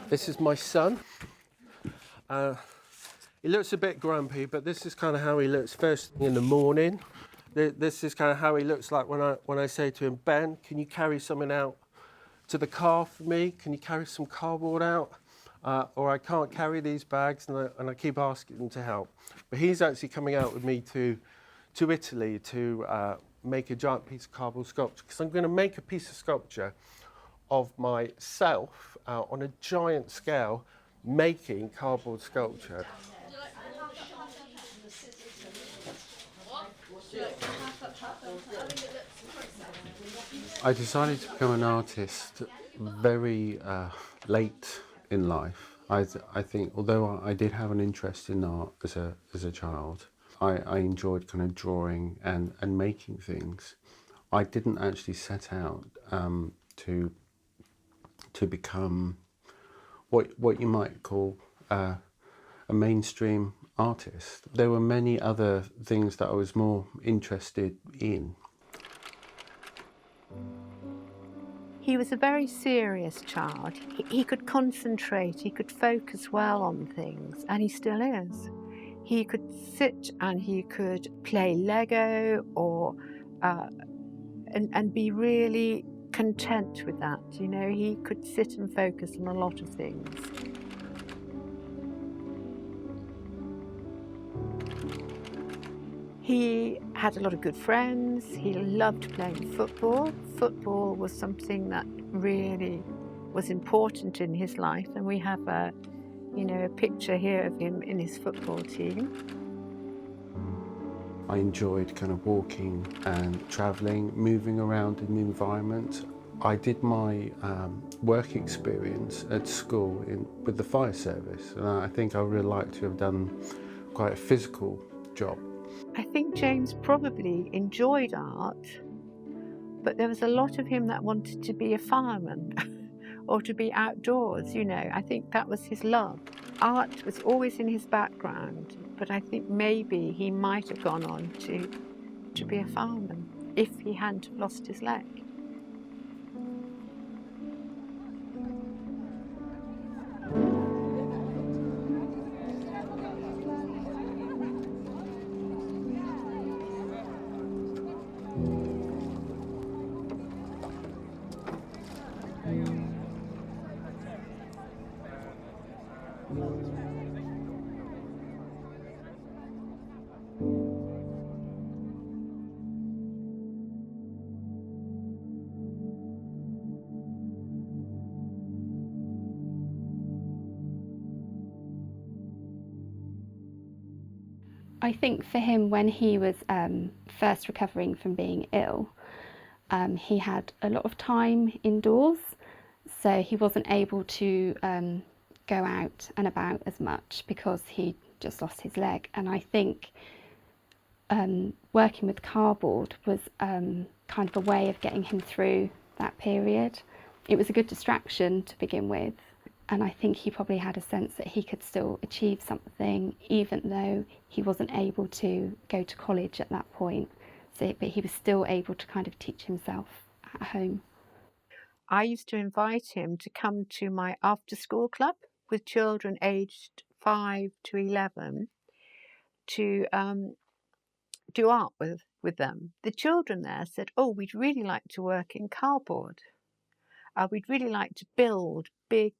This is my son. He looks a bit grumpy, but this is kind of how he looks first thing in the morning. This is kind of how he looks like when I say to him, Ben, can you carry something out to the car for me? Can you carry some cardboard out? Or I can't carry these bags, and I keep asking him to help. But he's actually coming out with me to Italy to make a giant piece of cardboard sculpture, because I'm going to make a piece of sculpture of myself on a giant scale, making cardboard sculpture. I decided to become an artist very late in life. I think, although I did have an interest in art as a child, I enjoyed kind of drawing and making things. I didn't actually set out to become what you might call a mainstream artist. There were many other things that I was more interested in. He was a very serious child. He could concentrate, he could focus well on things, and he still is. He could sit and he could play Lego or and be really content with that. You know, he could sit and focus on a lot of things. He had a lot of good friends. He loved playing football. Football was something that really was important in his life, and we have a picture here of him in his football team. I enjoyed kind of walking and travelling, moving around in the environment. I did my work experience at school with the fire service, and I think I would really like to have done quite a physical job. I think James probably enjoyed art, but there was a lot of him that wanted to be a fireman or to be outdoors, you know. I think that was his love. Art was always in his background, but I think maybe he might have gone on to be a fireman if he hadn't lost his leg. I think for him, when he was first recovering from being ill, he had a lot of time indoors, so he wasn't able to go out and about as much because he just lost his leg. And I think working with cardboard was kind of a way of getting him through that period. It was a good distraction to begin with, and I think he probably had a sense that he could still achieve something even though he wasn't able to go to college at that point. But he was still able to kind of teach himself at home. I used to invite him to come to my after-school club with children aged 5 to 11 to do art with them. The children there said, "Oh, we'd really like to work in cardboard. We'd really like to build big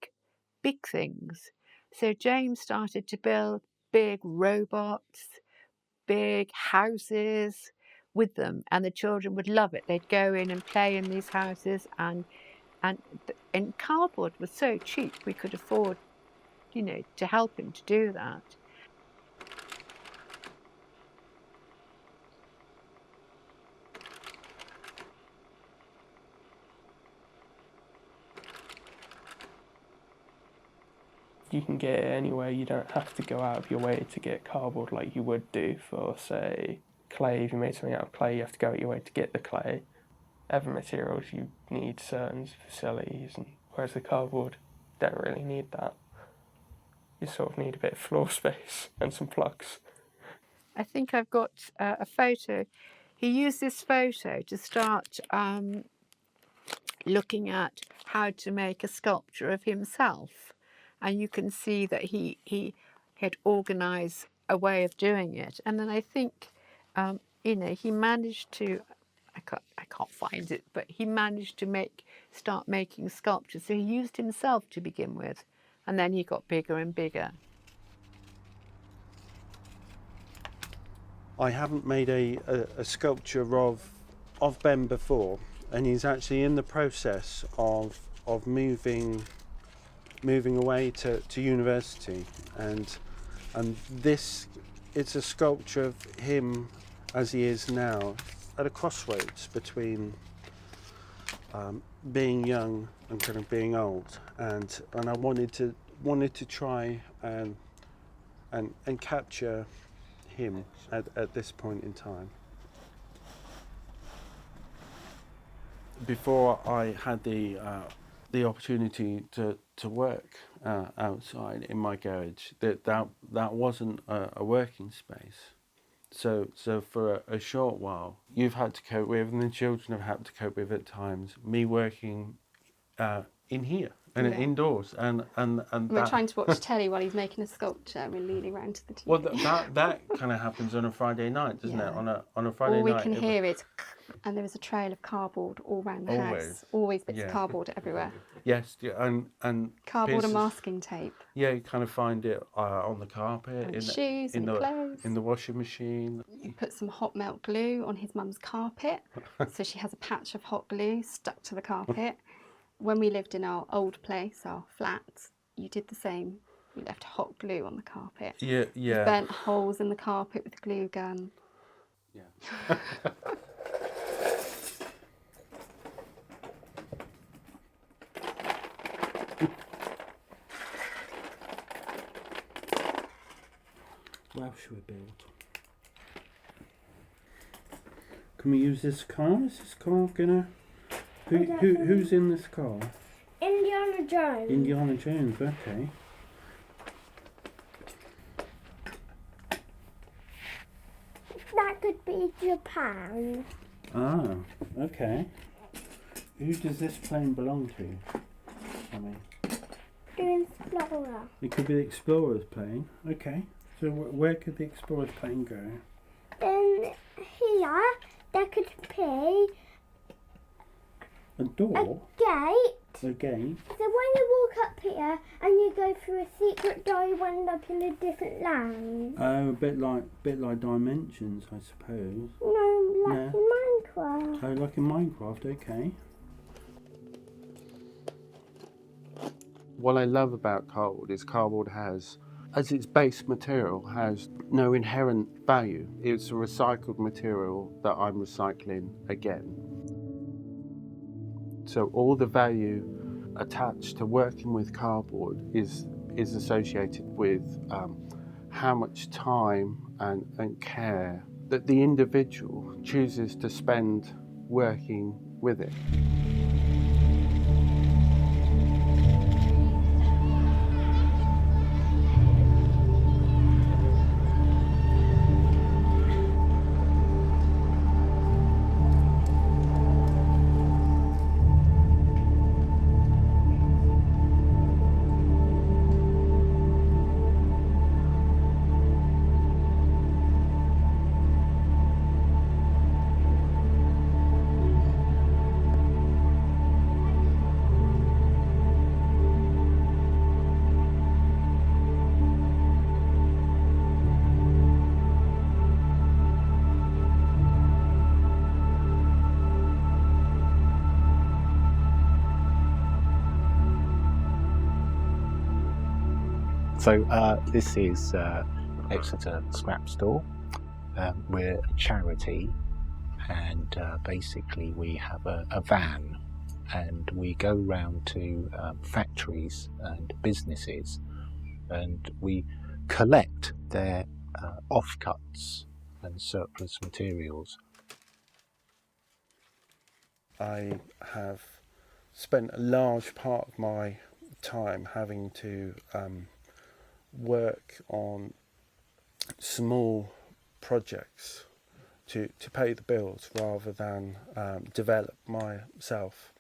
things." So James started to build big robots, big houses with them, and the children would love it. They'd go in and play in these houses, and cardboard was so cheap we could afford, to help him to do that. You can get it anywhere. You don't have to go out of your way to get cardboard like you would do for, say, clay. If you made something out of clay, you have to go out your way to get the clay. Other materials, you need certain facilities, whereas the cardboard, don't really need that. You sort of need a bit of floor space and some plugs. I think I've got a photo. He used this photo to start looking at how to make a sculpture of himself. and you can see that he had organised a way of doing it. And then I think, he managed to, I can't find it, but he managed to start making sculptures. So he used himself to begin with, and then he got bigger and bigger. I haven't made a sculpture of Ben before, and he's actually in the process of moving away to university, and this, it's a sculpture of him as he is now, at a crossroads between being young and kind of being old, and I wanted to try and capture him at this point in time. Before I had the opportunity to work outside in my garage, that wasn't a working space. So for a short while, you've had to cope with, and the children have had to cope with at times, me working in here and indoors, and we're trying to watch telly while he's making a sculpture, and we're leaning around to the TV. Well, that kind of happens on a Friday night, doesn't it? On a Friday night. All we can hear is, and there was a trail of cardboard all around the house. Always bits of cardboard everywhere. Yes, and cardboard and masking tape. Yeah, you kind of find it on the carpet, in shoes, in the clothes, in the washing machine. You put some hot melt glue on his mum's carpet, so she has a patch of hot glue stuck to the carpet. When we lived in our old place, our flat, you did the same. You left hot glue on the carpet. Yeah. You burnt holes in the carpet with a glue gun. Yeah. What else should we build? Can we use this car? Is this car gonna... Who's in this car? Indiana Jones. Indiana Jones, okay. That could be Japan. Ah, okay. Who does this plane belong to? I mean, The Explorer. it could be the Explorer's plane. Okay. So where could the Explorer's plane go? Then here, there could be A door? gate. A gate? So when you walk up here and you go through a secret door, you end up in a different land. Oh, a bit like Dimensions, I suppose. No, like in Minecraft. Oh, like in Minecraft, okay. What I love about cardboard is cardboard has, as its base material, has no inherent value. It's a recycled material that I'm recycling again. So all the value attached to working with cardboard is associated with how much time and care that the individual chooses to spend working with it. So this is Exeter Scrap Store. We're a charity, and basically we have a van, and we go round to factories and businesses, and we collect their offcuts and surplus materials. I have spent a large part of my time having to work on small projects to pay the bills rather than develop myself,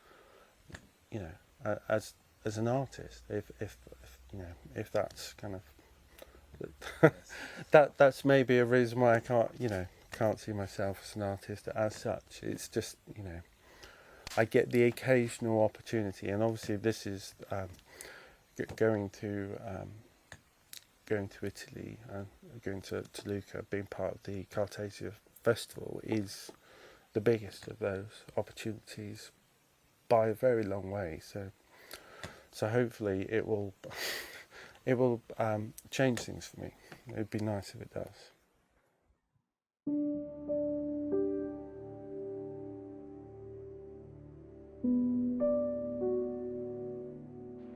you know, as as an artist. If you know, if that's kind of that's maybe a reason why I can't see myself as an artist as such. It's just, you know, I get the occasional opportunity, and obviously this is going to Italy, going to Lucca, being part of the Cartasia festival is the biggest of those opportunities by a very long way. So hopefully it will change things for me. It would be nice if it does.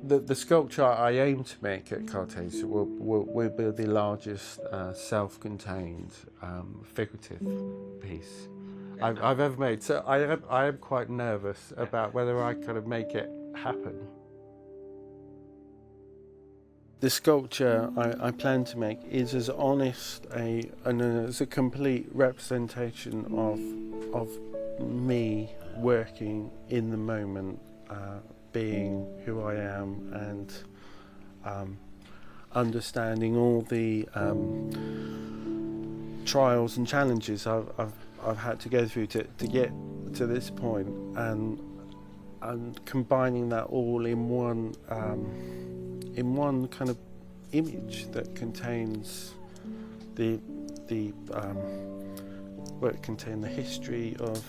The sculpture I aim to make at Cartasia will be the largest self-contained figurative piece I've ever made. So I am quite nervous about whether I kind of make it happen. The sculpture I plan to make is as honest and as a complete representation of me working in the moment, being who I am, and understanding all the trials and challenges I've had to go through to get to this point, and combining that all in one kind of image that contains the history of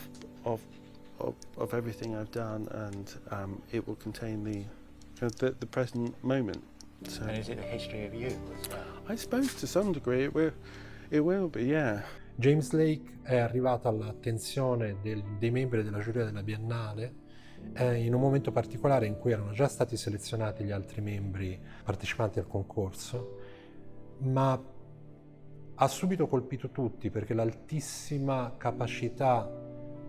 everything I've done, and it will contain the present moment. So, And is it a history of you as well? I suppose to some degree it will be, yeah. James Lake è arrivato all'attenzione dei membri della giuria della Biennale in un momento particolare in cui erano già stati selezionati gli altri membri partecipanti al concorso, ma ha subito colpito tutti perché l'altissima capacità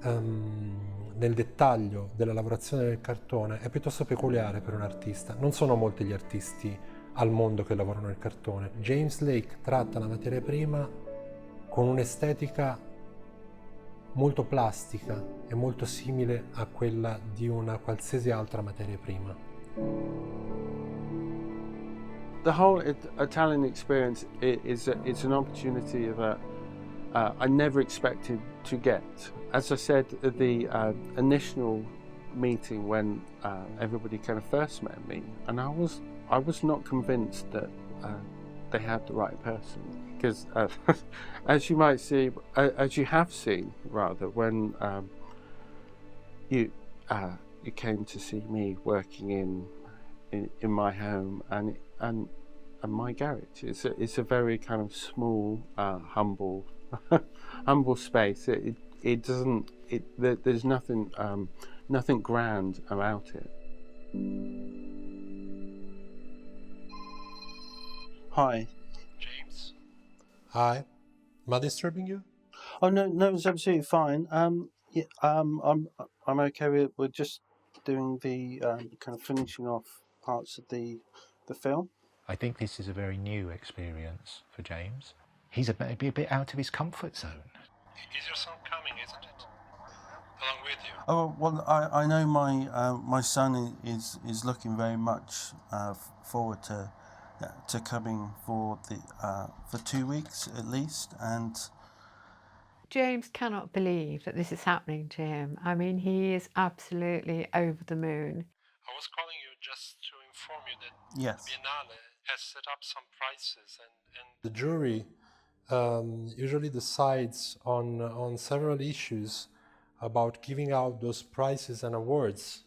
nel dettaglio della lavorazione del cartone è piuttosto peculiare per un artista. Non sono molti gli artisti al mondo che lavorano nel cartone. James Lake tratta la materia prima con un'estetica molto plastica e molto simile a quella di una qualsiasi altra materia prima. The whole Italian experience it's an opportunity that I never expected to get. As I said at the initial meeting when everybody kind of first met me, and I was not convinced that they had the right person, because as you might see, as you have seen rather, when you came to see me working in my home and my garage. It's a very kind of small, humble space. It doesn't. There's nothing grand about it. Hi. James? Hi. Am I disturbing you? Oh no, it's absolutely fine. Yeah, I'm okay. We're just doing the kind of finishing off parts of the film. I think this is a very new experience for James. He's a bit out of his comfort zone. Is your son coming, isn't it? Along with you? Oh well, I know my son is looking very much forward to coming for 2 weeks at least, and James cannot believe that this is happening to him. I mean, he is absolutely over the moon. I was calling you just to inform you that yes. Biennale has set up some prices, and the jury usually decides on several issues about giving out those prizes and awards.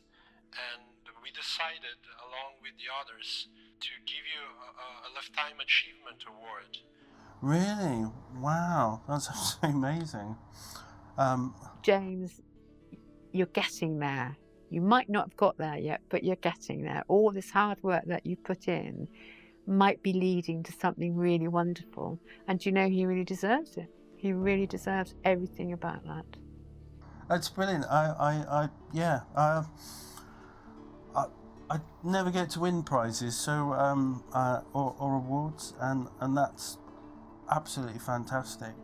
And we decided, along with the others, to give you a Lifetime Achievement Award. Really? Wow, that's absolutely amazing. James, you're getting there. You might not have got there yet, but you're getting there. All this hard work that you put in might be leading to something really wonderful. And you know, he really deserves it. He really deserves everything about that. That's brilliant. I never get to win prizes, so or awards, and that's absolutely fantastic.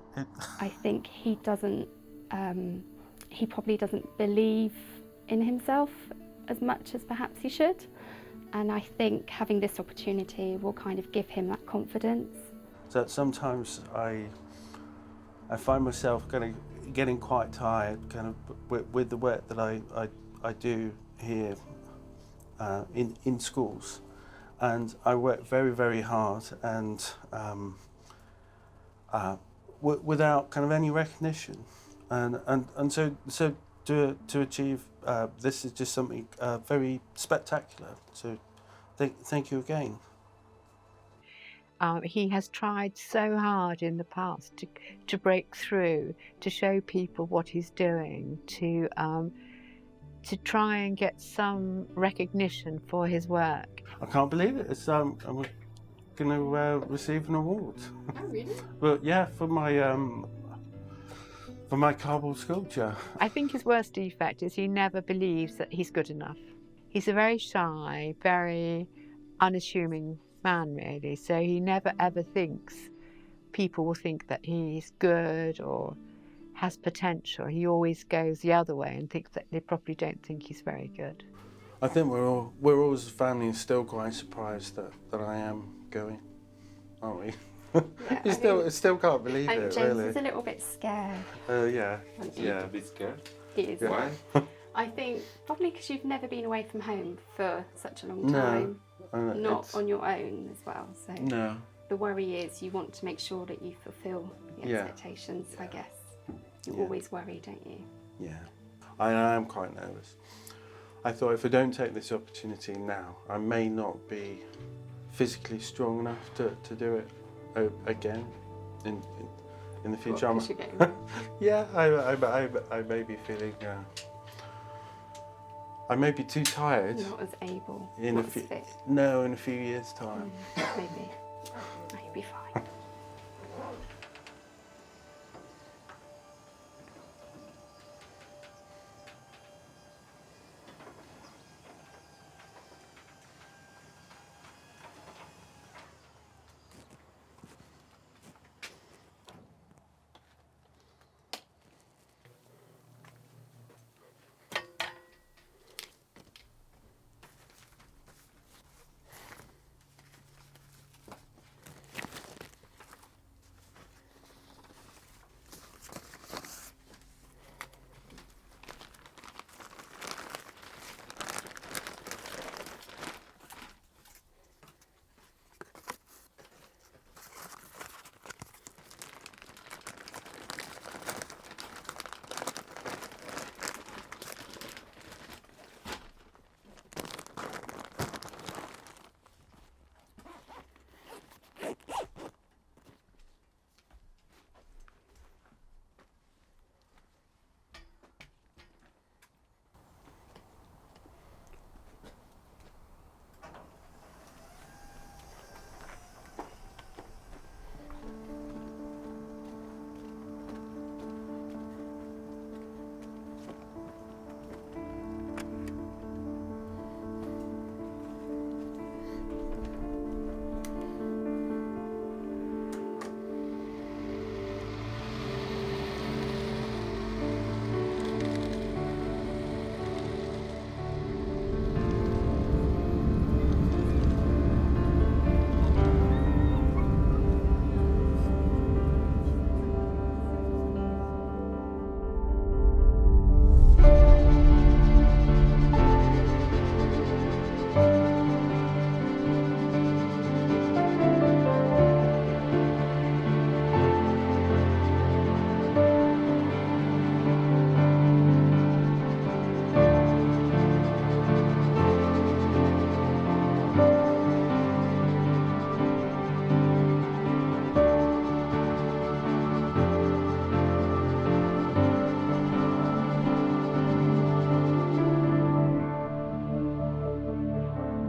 I think he doesn't. He probably doesn't believe in himself as much as perhaps he should. And I think having this opportunity will kind of give him that confidence. So sometimes I find myself getting quite tired kind of with the work that I do here in schools, and I work very, very hard, and without kind of any recognition, and so to achieve this is just something very spectacular. So thank you again. He has tried so hard in the past to break through, to show people what he's doing, to try and get some recognition for his work. I can't believe it. It's I'm going to receive an award. Oh, really? Well, yeah, for my cardboard sculpture. I think his worst defect is he never believes that he's good enough. He's a very shy, very unassuming man, really, so he never ever thinks people will think that he's good or has potential. He always goes the other way and thinks that they probably don't think he's very good. I think we're all as a family still quite surprised that I am going, aren't we? Yeah, you still can't believe I think it, James really. is a little bit scared. Yeah. A bit scared. He is. Why? I think probably because you've never been away from home for such a long No. time. Not It's- on your own as well. So No. the worry is you want to make sure that you fulfil the Yeah. expectations, I guess. You Yeah. always worry, don't you? Yeah. I am quite nervous. I thought if I don't take this opportunity now, I may not be physically strong enough to do it again in the future. What, 'cause you're getting- Yeah, I may be feeling. I may be too tired. Not as able. In not a as few, fit. no, in a few years' time. Maybe. No, you'll be fine.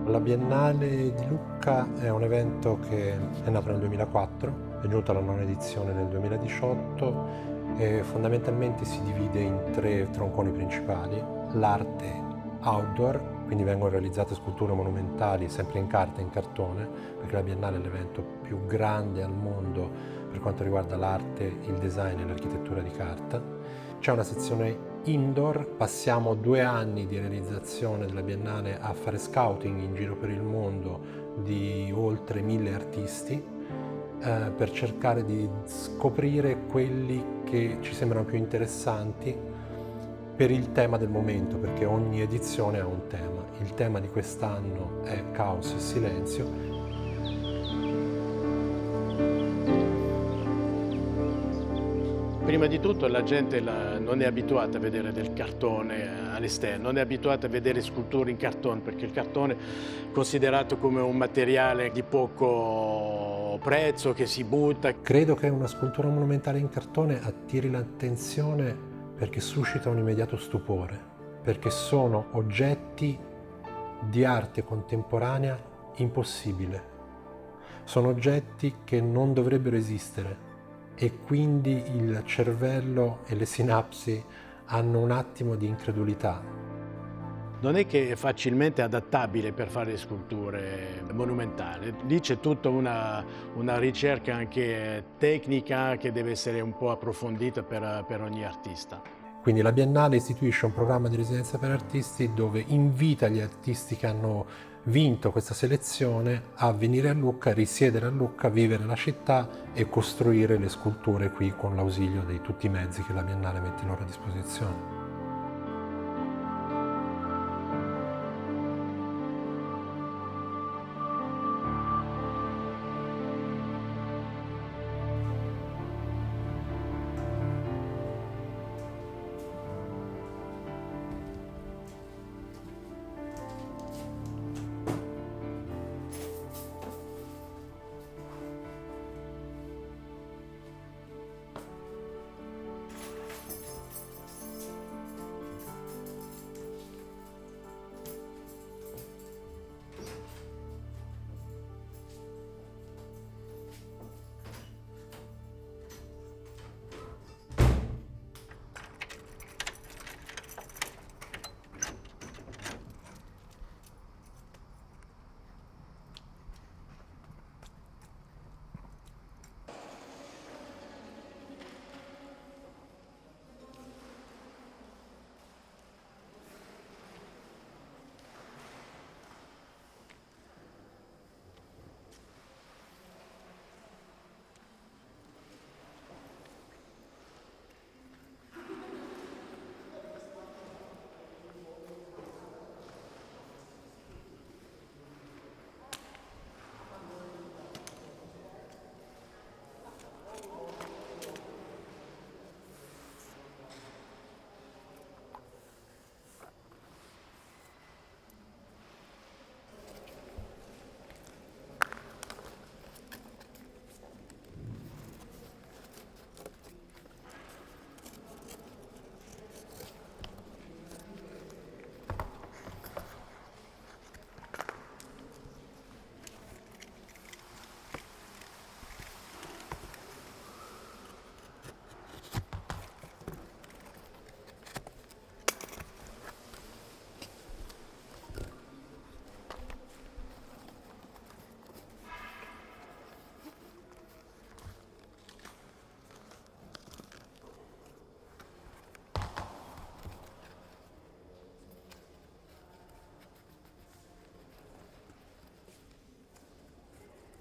La Biennale di Lucca è un evento che è nato nel 2004, è giunto alla 9ª edizione nel 2018 e fondamentalmente si divide in 3 tronconi principali. L'arte outdoor, quindi vengono realizzate sculture monumentali sempre in carta e in cartone, perché la Biennale è l'evento più grande al mondo per quanto riguarda l'arte, il design e l'architettura di carta. C'è una sezione indoor. Passiamo 2 anni di realizzazione della Biennale a fare scouting in giro per il mondo di oltre 1000 artisti per cercare di scoprire quelli che ci sembrano più interessanti per il tema del momento, perché ogni edizione ha un tema. Il tema di quest'anno è caos e silenzio. Prima di tutto la gente non è abituata a vedere del cartone all'esterno, non è abituata a vedere sculture in cartone, perché il cartone è considerato come un materiale di poco prezzo che si butta. Credo che una scultura monumentale in cartone attiri l'attenzione perché suscita un immediato stupore, perché sono oggetti di arte contemporanea impossibile. Sono oggetti che non dovrebbero esistere. E quindi il cervello e le sinapsi hanno un attimo di incredulità. Non è che è facilmente adattabile per fare sculture monumentali, lì c'è tutta una ricerca anche tecnica che deve essere un po' approfondita per ogni artista. Quindi la Biennale istituisce un programma di residenza per artisti dove invita gli artisti che hanno vinto questa selezione a venire a Lucca, risiedere a Lucca, vivere la città e costruire le sculture qui con l'ausilio di tutti i mezzi che la Biennale mette loro a disposizione.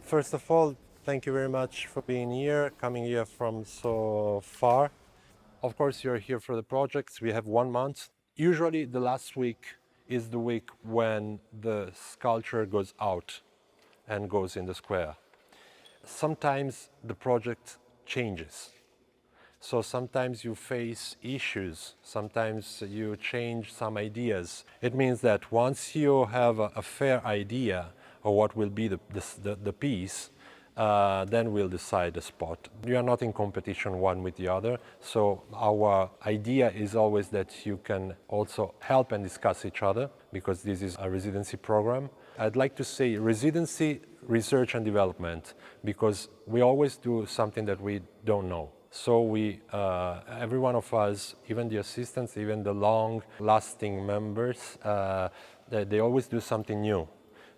First of all, thank you very much for being here, coming here from so far. Of course, you're here for the projects. We have 1 month. Usually the last week is the week when the sculpture goes out and goes in the square. Sometimes the project changes. So sometimes you face issues, sometimes you change some ideas. It means that once you have a fair idea of what will be the piece, then we'll decide the spot. You are not in competition one with the other, so our idea is always that you can also help and discuss each other, because this is a residency program. I'd like to say residency, research and development, because we always do something that we don't know. So every one of us, even the assistants, even the long-lasting members, they always do something new.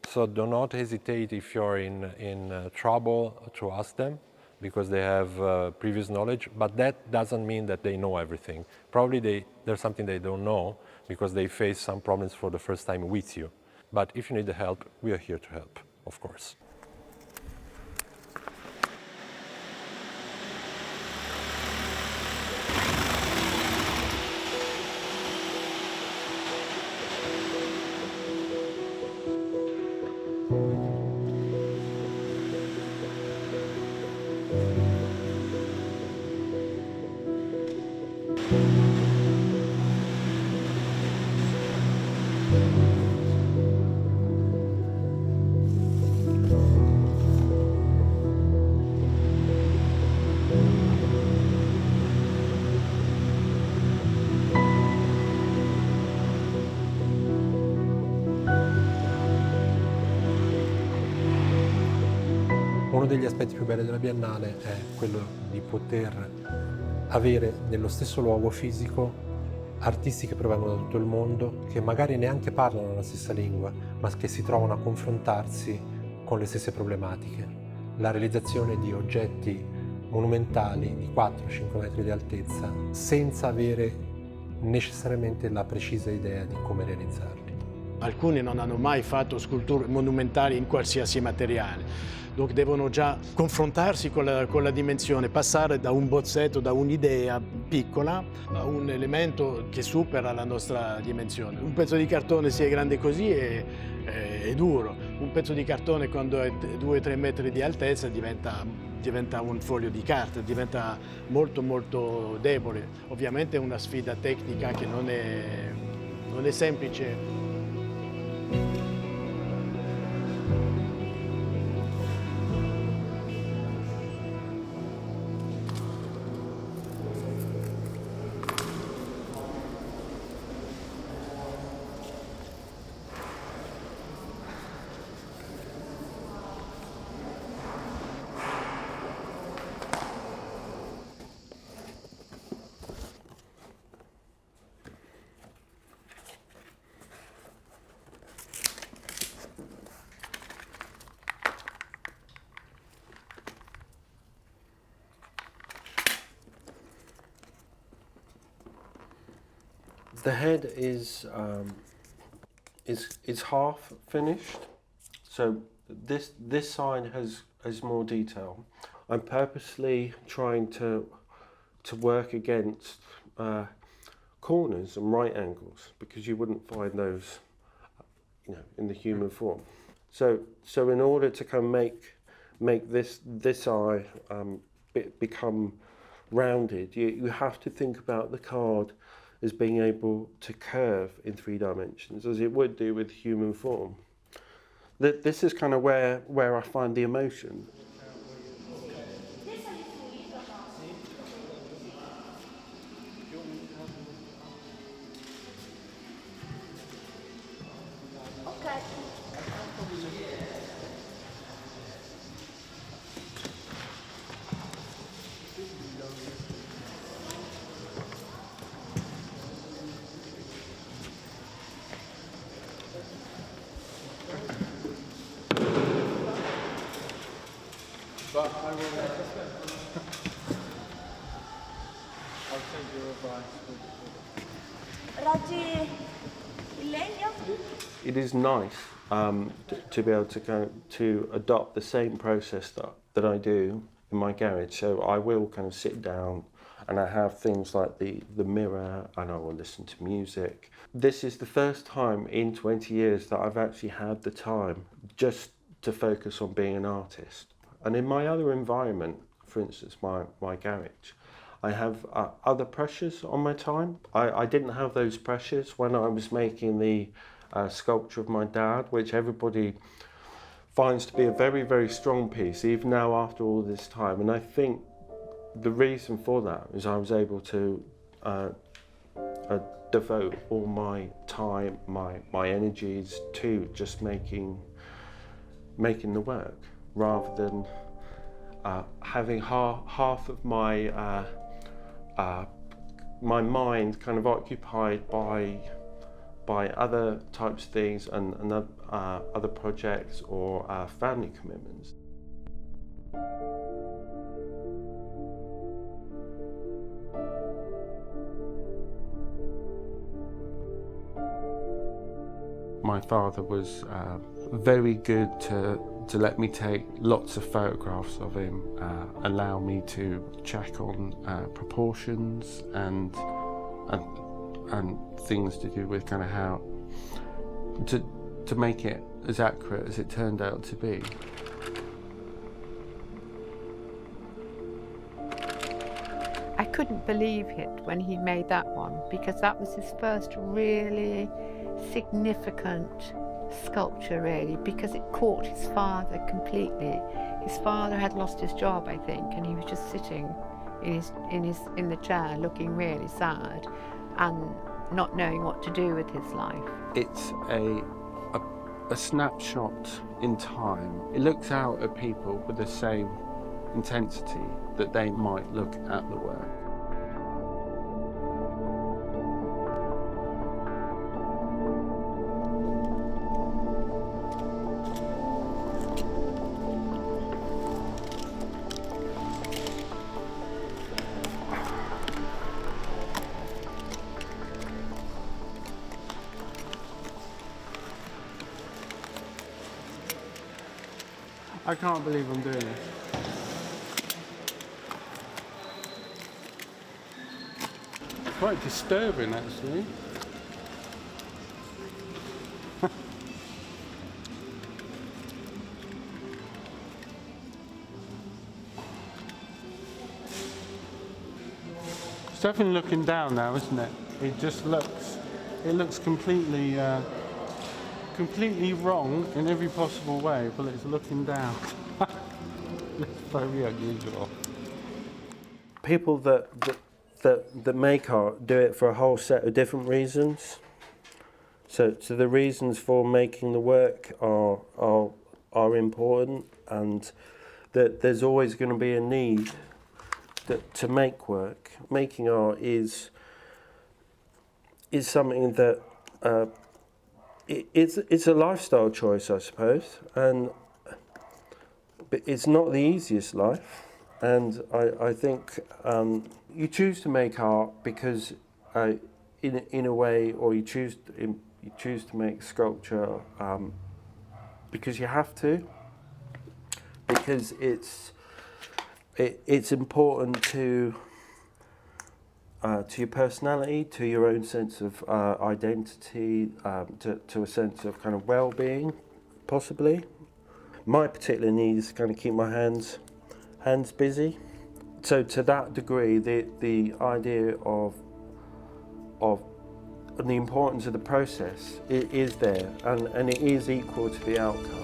So do not hesitate if you're in trouble to ask them, because they have previous knowledge, but that doesn't mean that they know everything. Probably there's something they don't know because they face some problems for the first time with you. But if you need the help, we are here to help, of course. Uno degli aspetti più belli della Biennale è quello di poter avere nello stesso luogo fisico artisti che provengono da tutto il mondo, che magari neanche parlano la stessa lingua, ma che si trovano a confrontarsi con le stesse problematiche. La realizzazione di oggetti monumentali di 4-5 metri di altezza senza avere necessariamente la precisa idea di come realizzarli. Alcuni non hanno mai fatto sculture monumentali in qualsiasi materiale. Dunque devono già confrontarsi con la dimensione, passare da un bozzetto, da un'idea piccola a un elemento che supera la nostra dimensione. Un pezzo di cartone, se è grande così, è duro. Un pezzo di cartone quando è 2-3 metri di altezza diventa un foglio di carta, diventa molto molto debole. Ovviamente è una sfida tecnica che non è semplice. The head is half finished, so this side has more detail. I'm purposely trying to work against corners and right angles because you wouldn't find those, in the human form. So in order to kind of make this eye become rounded, you have to think about the card as being able to curve in 3 dimensions, as it would do with human form. This is kind of where I find the emotion. But I will. I'll take your advice. Raggi il legno? It is nice to be able to adopt the same process that I do in my garage. So I will kind of sit down and I have things like the mirror and I will listen to music. This is the first time in 20 years that I've actually had the time just to focus on being an artist. And in my other environment, for instance, my garage, I have other pressures on my time. I didn't have those pressures when I was making the sculpture of my dad, which everybody finds to be a very, very strong piece, even now after all this time. And I think the reason for that is I was able to devote all my time, my energies to just making the work, rather than having half of my my mind kind of occupied by other types of things and other projects or family commitments. My father was very good to let me take lots of photographs of him, allow me to check on proportions and things to do with kind of how to make it as accurate as it turned out to be. I couldn't believe it when he made that one, because that was his first really significant sculpture, really, because it caught his father completely. His father had lost his job, I think, and he was just sitting in the chair looking really sad and not knowing what to do with his life. It's a snapshot in time. It looks out at people with the same intensity that they might look at the work. I can't believe I'm doing this. Quite disturbing, actually. It's definitely looking down now, isn't it? It looks completely wrong in every possible way, but it's looking down. It's very unusual. People that make art do it for a whole set of different reasons. So the reasons for making the work are important, and that there's always going to be a need to make work. Making art is something that it's a lifestyle choice, I suppose, but it's not the easiest life. And I think you choose to make art because, in a way, or you choose to make sculpture because you have to, because it's important to your personality, to your own sense of identity, to a sense of kind of well-being, possibly. My particular need is to kind of keep my hands busy. So to that degree, the idea of the importance of the process is there, and it is equal to the outcome.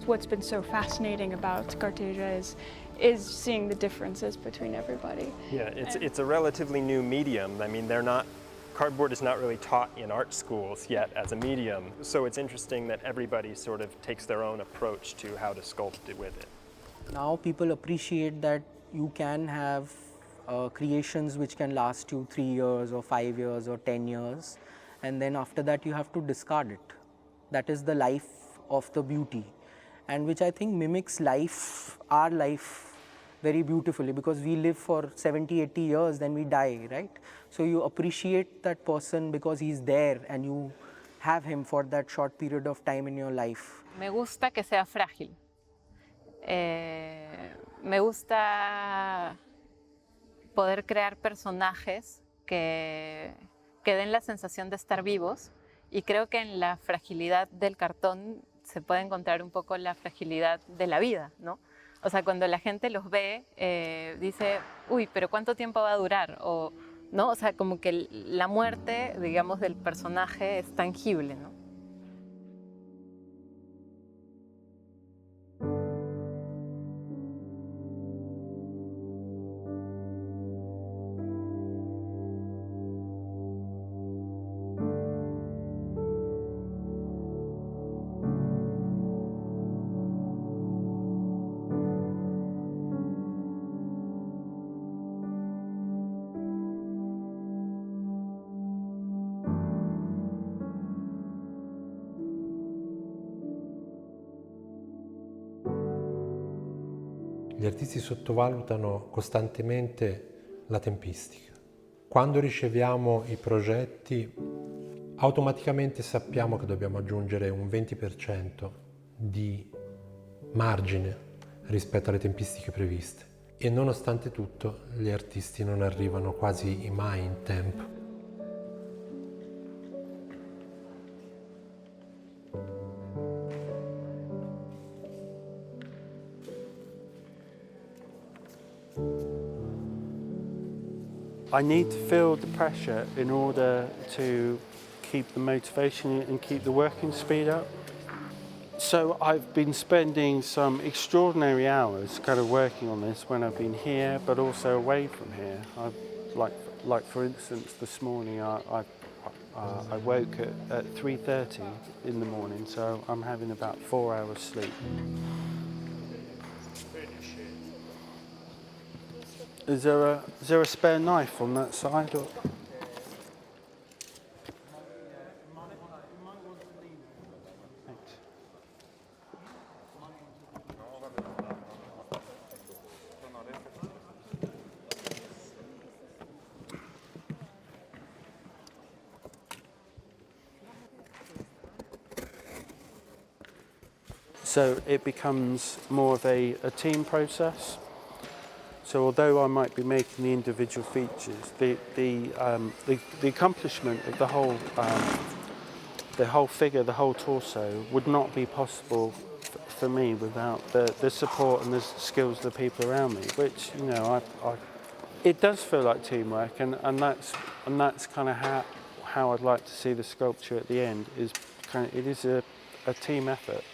What's been so fascinating about Cartasia is seeing the differences between everybody. Yeah, it's a relatively new medium. I mean, cardboard is not really taught in art schools yet as a medium, so it's interesting that everybody sort of takes their own approach to how to sculpt it with it. Now people appreciate that you can have creations which can last you 3 years or 5 years or 10 years, and then after that you have to discard it. That is the life of the beauty, and which I think mimics life, our life, very beautifully, because we live for 70, 80 years, then we die, right? So you appreciate that person because he's there and you have him for that short period of time in your life. Me gusta que sea frágil. Me gusta poder crear personajes que den la sensación de estar vivos, y creo que en la fragilidad del cartón se puede encontrar un poco la fragilidad de la vida, ¿no? O sea, cuando la gente los ve, dice, uy, pero ¿cuánto tiempo va a durar? O, ¿no? O sea, como que la muerte, digamos, del personaje es tangible, ¿no? Gli artisti sottovalutano costantemente la tempistica. Quando riceviamo i progetti, automaticamente sappiamo che dobbiamo aggiungere un 20% di margine rispetto alle tempistiche previste. E nonostante tutto, gli artisti non arrivano quasi mai in tempo. I need to feel the pressure in order to keep the motivation and keep the working speed up. So I've been spending some extraordinary hours kind of working on this when I've been here, but also away from here. Like for instance, this morning I woke at 3:30 in the morning, so I'm having about 4 hours sleep. Is there a spare knife on that side? Or? So it becomes more of a team process. So although I might be making the individual features, the accomplishment of the whole figure, the whole torso, would not be possible for me without the support and the skills of the people around me. Which, you know, it does feel like teamwork, and that's kind of how I'd like to see the sculpture at the end. It is a team effort.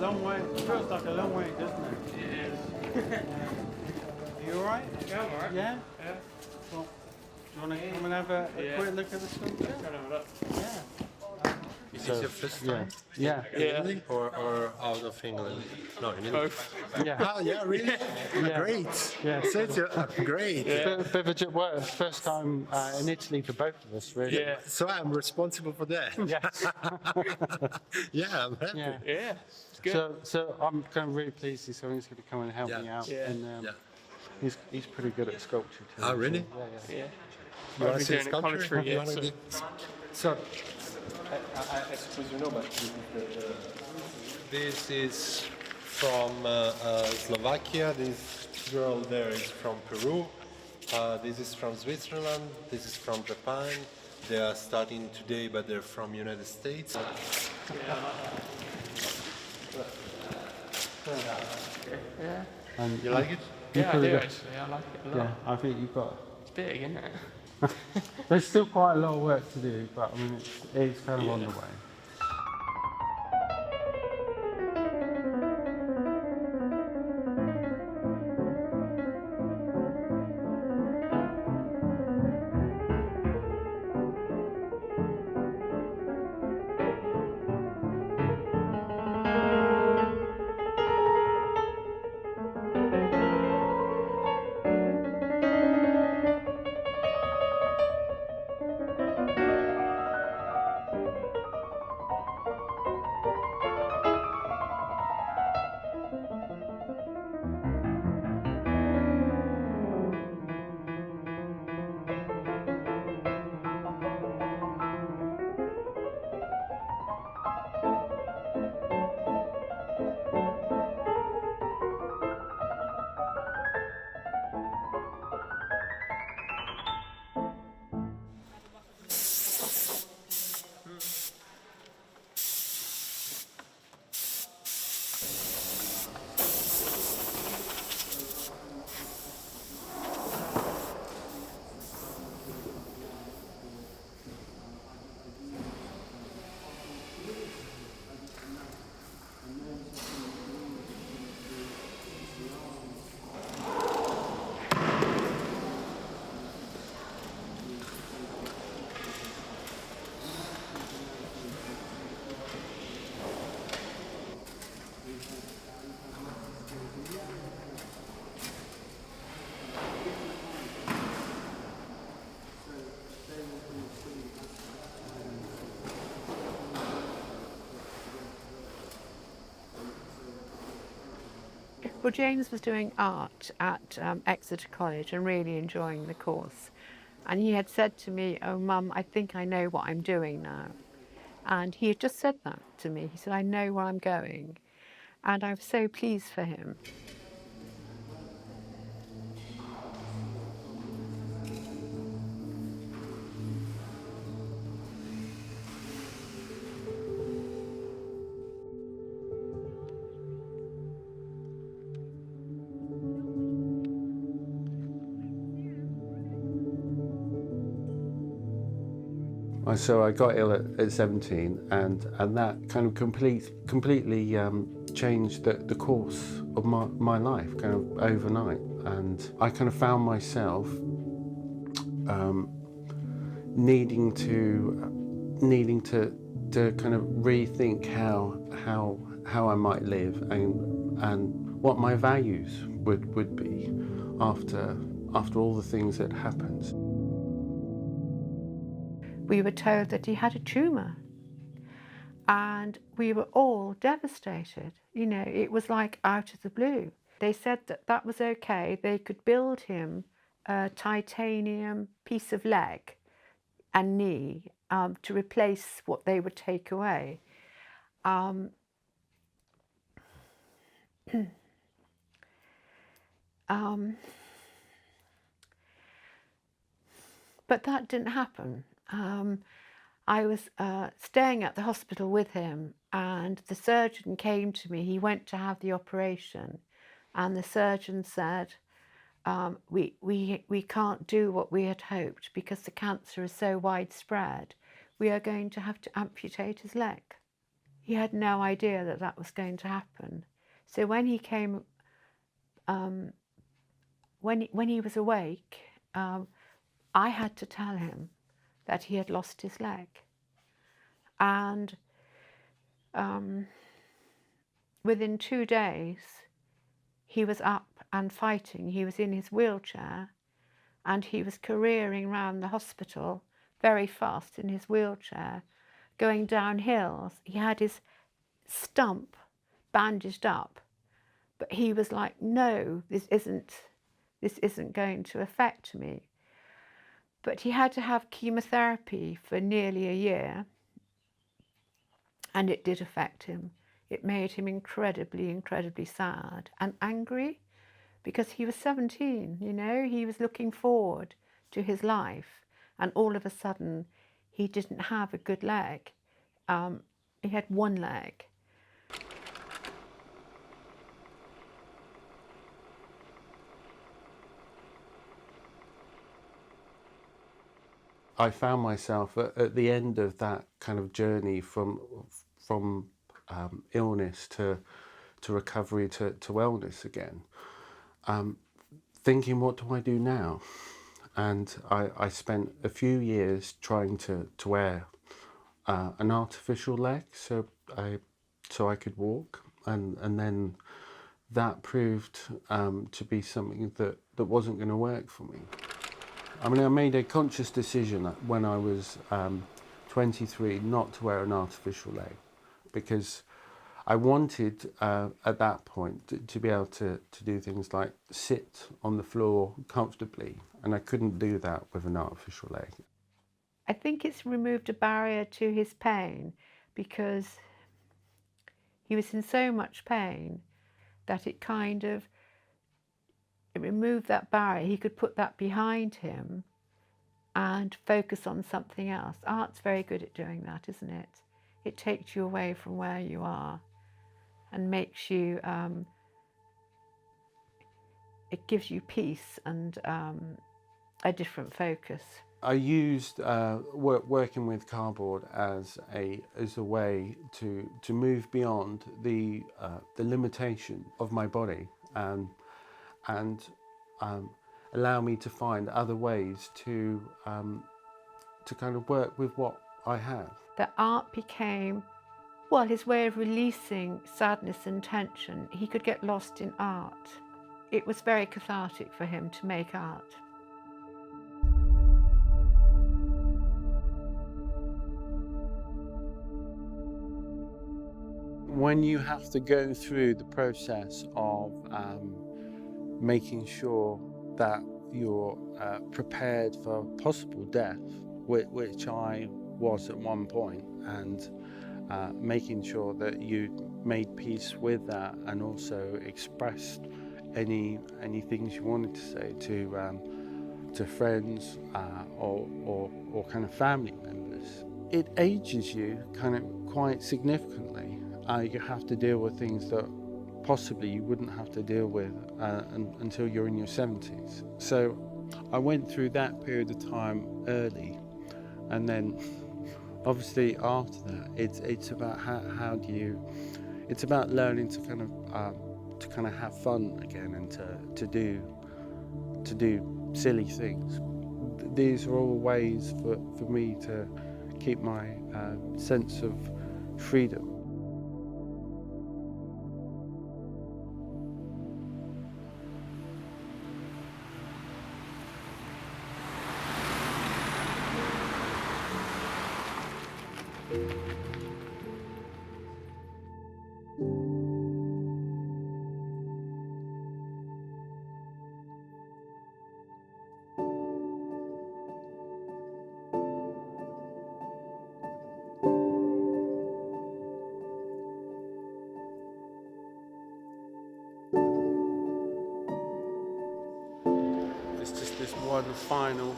long way. It feels like a long way, doesn't it? It is. You all right? Yeah, I'm alright. Yeah? Yeah. Well, do you want to come and have a quick look at the sculpture? Yeah. Is this your first time? Yeah. In Italy or out of England? No, in Italy. Both. Yeah. Oh, yeah, really? Yeah. Great. Yeah. Great. First time in Italy for both of us, really. Yeah. So I'm responsible for that. Yes. Yeah, I'm happy. Yeah. Yeah. It's good. So I'm kind of really pleased someone's going to come and help me out. Yeah. And he's pretty good at sculpture too. Oh, really? Yeah. Yeah. You want to I've see been a doing sculpture? commentary, You yeah, wanna so- do- So I suppose you know, but this is from Slovakia. This girl there is from Peru. This is from Switzerland. This is from Japan. They are starting today, but they're from United States. Yeah. and You like it? Yeah, I probably do got- actually. I like it a lot. Yeah, I think you've got. It's big, isn't it? There's still quite a lot of work to do, but I mean it's kind of on the way. Well, James was doing art at Exeter College and really enjoying the course. And he had said to me, "Oh, Mum, I think I know what I'm doing now." And he had just said that to me. He said, "I know where I'm going." And I was so pleased for him. So I got ill at 17, and that kind of completely changed the course of my life, kind of overnight. And I kind of found myself needing to kind of rethink how I might live and what my values would be after all the things that happened. We were told that he had a tumour, and we were all devastated. You know, it was like out of the blue. They said that that was okay. They could build him a titanium piece of leg and knee to replace what they would take away. But that didn't happen. I was staying at the hospital with him, and the surgeon came to me. He went to have the operation, and the surgeon said, we can't do what we had hoped because the cancer is so widespread. We are going to have to amputate his leg. he had no idea that that was going to happen. So when he came, when he was awake, I had to tell him that he had lost his leg. And within 2 days, he was up and fighting. He was in his wheelchair and he was careering around the hospital very fast in his wheelchair, going down hills. He had his stump bandaged up, but he was like, no, this isn't going to affect me. But he had to have chemotherapy for nearly a year, and it did affect him. It made him incredibly, incredibly sad and angry, because he was 17, you know, he was looking forward to his life, and all of a sudden he didn't have a good leg. He had one leg. I found myself at the end of that kind of journey from illness to recovery to wellness again, thinking, what do I do now? And I spent a few years trying to wear an artificial leg so I could walk, and then that proved to be something that wasn't going to work for me. I mean, I made a conscious decision when I was 23 not to wear an artificial leg, because I wanted at that point to be able to do things like sit on the floor comfortably, and I couldn't do that with an artificial leg. I think it's removed a barrier to his pain, because he was in so much pain that it removed that barrier. He could put that behind him and focus on something else. Art's very good at doing that, isn't it? It takes you away from where you are and makes you, it gives you peace and a different focus. I used working with cardboard as a way to move beyond the limitation of my body, and allow me to find other ways to kind of work with what I have. The art became, well, his way of releasing sadness and tension. He could get lost in art. It was very cathartic for him to make art. When you have to go through the process of making sure that you're prepared for possible death, which I was at one point, and making sure that you made peace with that and also expressed any things you wanted to say to friends or kind of family members. It ages you kind of quite significantly. You have to deal with things that possibly you wouldn't have to deal with until you're in your 70s. So I went through that period of time early, and then obviously after that it's about how do you, it's about learning to kind of have fun again and to do silly things. These are all ways for me to keep my sense of freedom. One final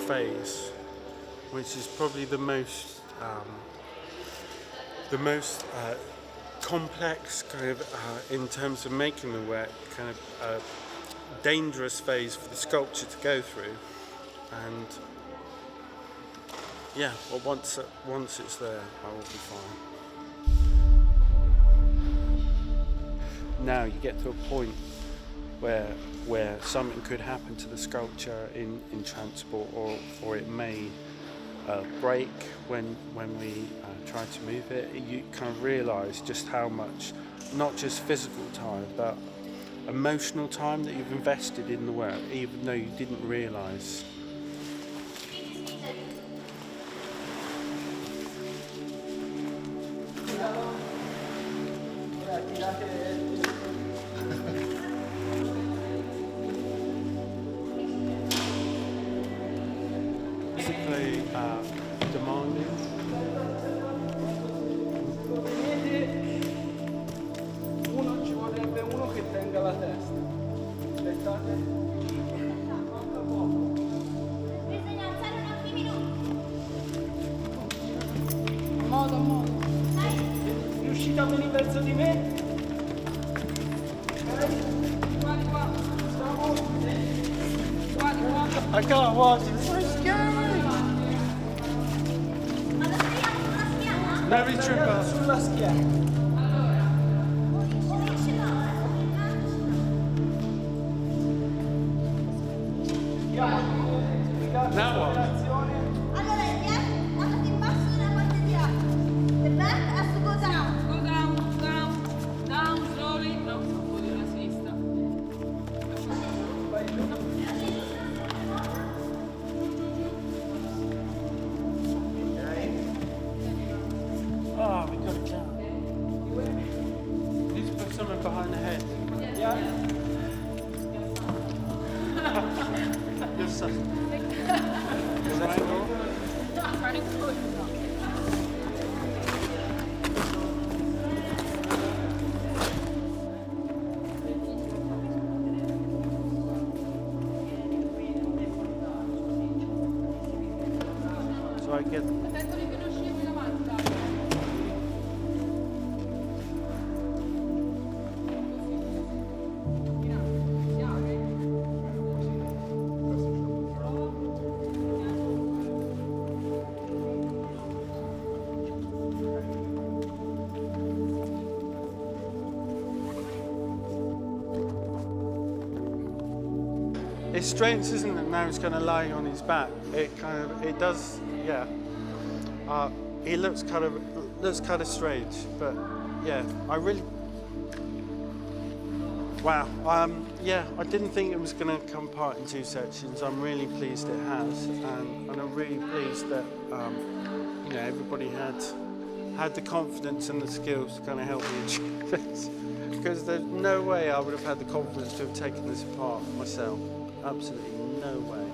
phase, which is probably the most complex kind of in terms of making the work, kind of dangerous phase for the sculpture to go through. And yeah, well, once it's there, I will be fine. now you get to a point where something could happen to the sculpture in transport, or it may break when we try to move it. You kind of realise just how much, not just physical time, but emotional time that you've invested in the work, even though you didn't realise. Basically, demanding. Uno ci vorrebbe uno che tenga la testa. Aspettate. Bisogna alzare un attimino. Modo. Riuscite a venire verso di me? Ok? Qua. Stiamo. Qua. I can't watch, it's so scary. Mary Tripper. Sulla schiena. Now what? Allora, andate in basso nella parte di alto. The back has to go down. Go down, slowly. No, un po' di la sinistra. Oh, we got it down. Need to put something behind the head. Yeah. You're so... Is that angle? Trying to push it up. So I get... Attendoli che non scivoli in avanti, dai. It's strange, isn't it? Now he's going to lie on his back. It does, yeah. He looks kind of strange, but yeah, I really. Wow. Yeah, I didn't think it was going to come apart in two sections. I'm really pleased it has, and I'm really pleased that everybody had the confidence and the skills to kind of help me achieve this. Because there's no way I would have had the confidence to have taken this apart myself. Absolutely no way.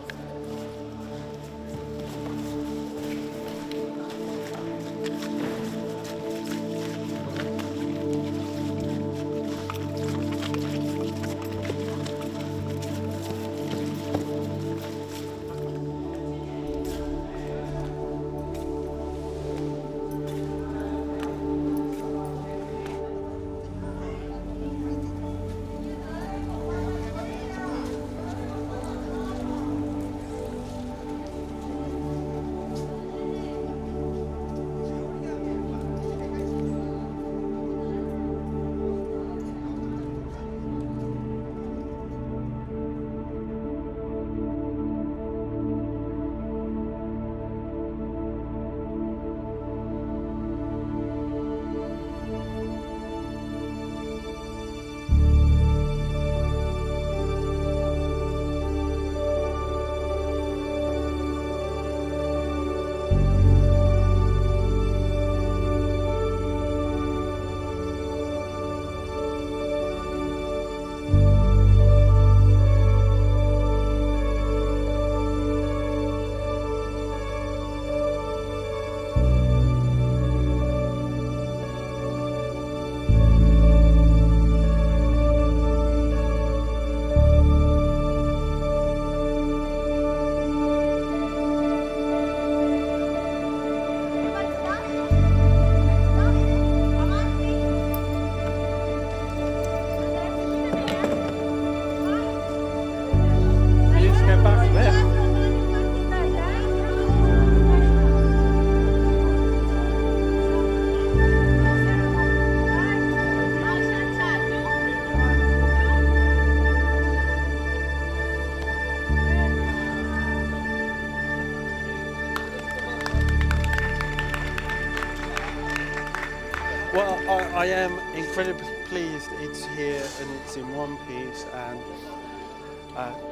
Well, I am incredibly pleased it's here and it's in one piece, and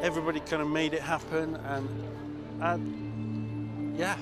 everybody kind of made it happen, and yeah.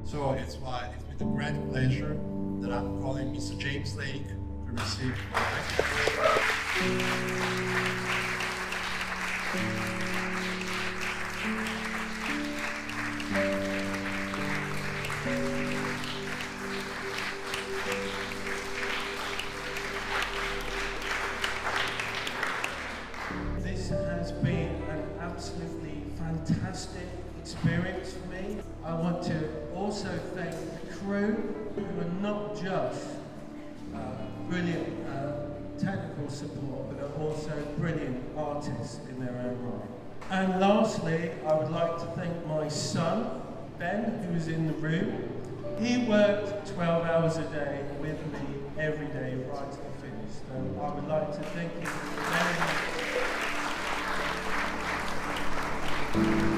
So it's with a great pleasure that I'm calling Mr. James Lake to receive This has been an absolutely fantastic experience for me. I want to also thank the crew, who are not just brilliant technical support, but are also brilliant artists in their own right. And lastly, I would like to thank my son, Ben, who is in the room. He worked 12 hours a day with me every day right to the finish. So I would like to thank him very much.